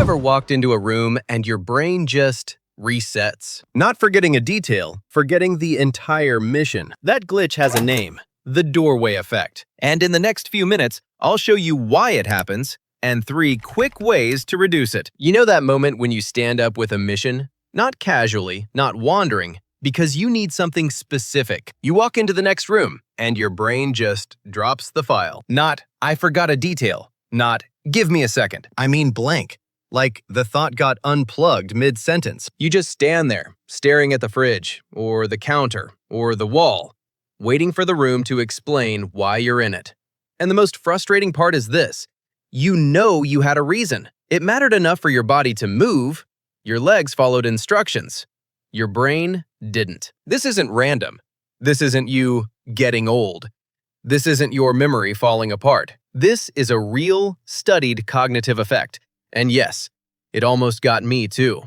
ever walked into a room and your brain just resets? Not forgetting a detail, forgetting the entire mission. That glitch has a name, the doorway effect. And in the next few minutes, I'll show you why it happens and 3 quick ways to reduce it. You know that moment when you stand up with a mission? Not casually, not wandering, because you need something specific. You walk into the next room and your brain just drops the file. Not, I forgot a detail. Not, give me a second. I mean blank. Like the thought got unplugged mid-sentence. You just stand there, staring at the fridge, or the counter, or the wall, waiting for the room to explain why you're in it. And the most frustrating part is this. You know you had a reason. It mattered enough for your body to move. Your legs followed instructions. Your brain didn't. This isn't random. This isn't you getting old. This isn't your memory falling apart. This is a real, studied cognitive effect. And yes, it almost got me too.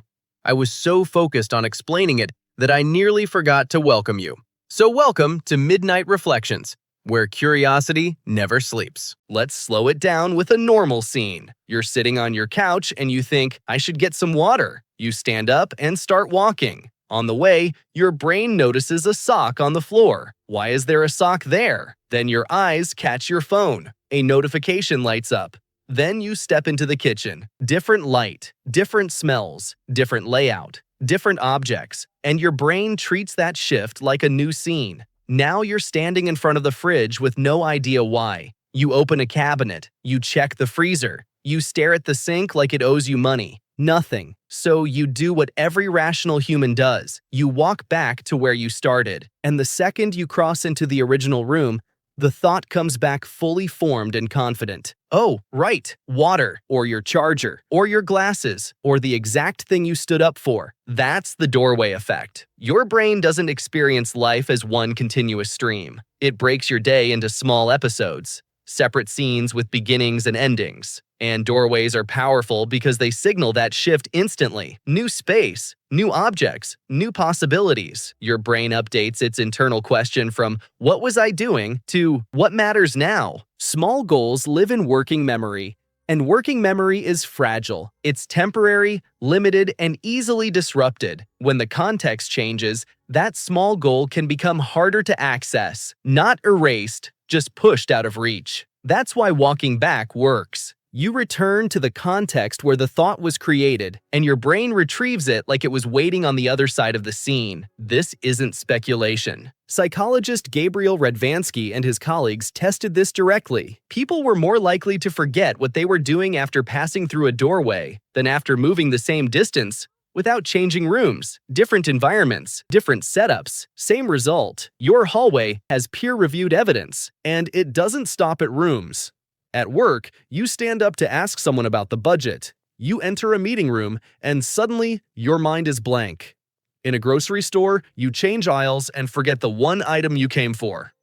I was so focused on explaining it that I nearly forgot to welcome you. So welcome to Midnight Reflections, where curiosity never sleeps. Let's slow it down with a normal scene. You're sitting on your couch and you think, I should get some water. You stand up and start walking. On the way, your brain notices a sock on the floor. Why is there a sock there? Then your eyes catch your phone. A notification lights up. Then you step into the kitchen. Different light, different smells, different layout, different objects, and your brain treats that shift like a new scene. Now you're standing in front of the fridge with no idea why. You open a cabinet, you check the freezer, you stare at the sink like it owes you money. Nothing. So you do what every rational human does. You walk back to where you started, and the second you cross into the original room, the thought comes back fully formed and confident. Oh, right, water, or your charger, or your glasses, or the exact thing you stood up for. That's the doorway effect. Your brain doesn't experience life as one continuous stream. It breaks your day into small episodes, separate scenes with beginnings and endings. And doorways are powerful because they signal that shift instantly. New space, new objects, new possibilities. Your brain updates its internal question from, what was I doing, to what matters now? Small goals live in working memory, and working memory is fragile. It's temporary, limited, and easily disrupted. When the context changes, that small goal can become harder to access. Not erased, just pushed out of reach. That's why walking back works. You return to the context where the thought was created, and your brain retrieves it like it was waiting on the other side of the scene. This isn't speculation. Psychologist Gabriel Radvansky and his colleagues tested this directly. People were more likely to forget what they were doing after passing through a doorway than after moving the same distance without changing rooms. Different environments, different setups, same result. Your hallway has peer-reviewed evidence, and it doesn't stop at rooms. At work, you stand up to ask someone about the budget. You enter a meeting room, and suddenly, your mind is blank. In a grocery store, you change aisles and forget the one item you came for.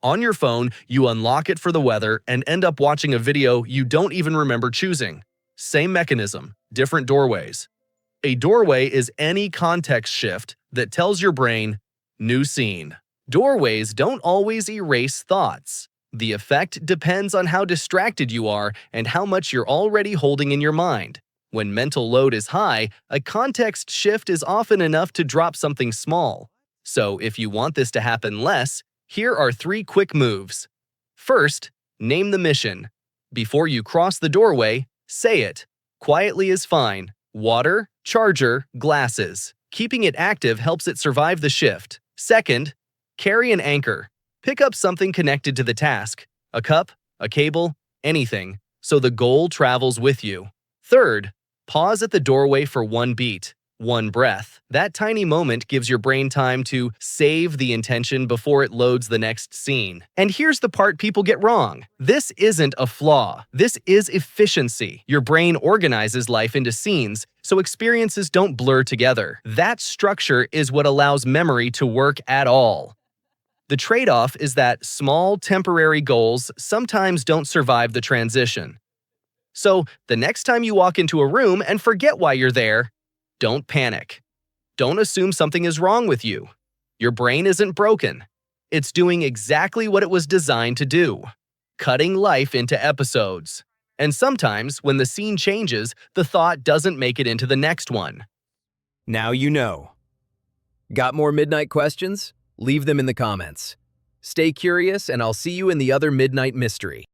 On your phone, you unlock it for the weather and end up watching a video you don't even remember choosing. Same mechanism, different doorways. A doorway is any context shift that tells your brain, new scene. Doorways don't always erase thoughts. The effect depends on how distracted you are and how much you're already holding in your mind. When mental load is high, a context shift is often enough to drop something small. So if you want this to happen less, here are 3 quick moves. First, name the mission. Before you cross the doorway, say it. Quietly is fine. Water, charger, glasses. Keeping it active helps it survive the shift. Second, carry an anchor. Pick up something connected to the task, a cup, a cable, anything, so the goal travels with you. Third, pause at the doorway for 1 beat, 1 breath. That tiny moment gives your brain time to save the intention before it loads the next scene. And here's the part people get wrong. This isn't a flaw. This is efficiency. Your brain organizes life into scenes, so experiences don't blur together. That structure is what allows memory to work at all. The trade-off is that small, temporary goals sometimes don't survive the transition. So, the next time you walk into a room and forget why you're there, don't panic. Don't assume something is wrong with you. Your brain isn't broken. It's doing exactly what it was designed to do, cutting life into episodes. And sometimes, when the scene changes, the thought doesn't make it into the next one. Now you know. Got more midnight questions? Leave them in the comments. Stay curious, and I'll see you in the other midnight mystery.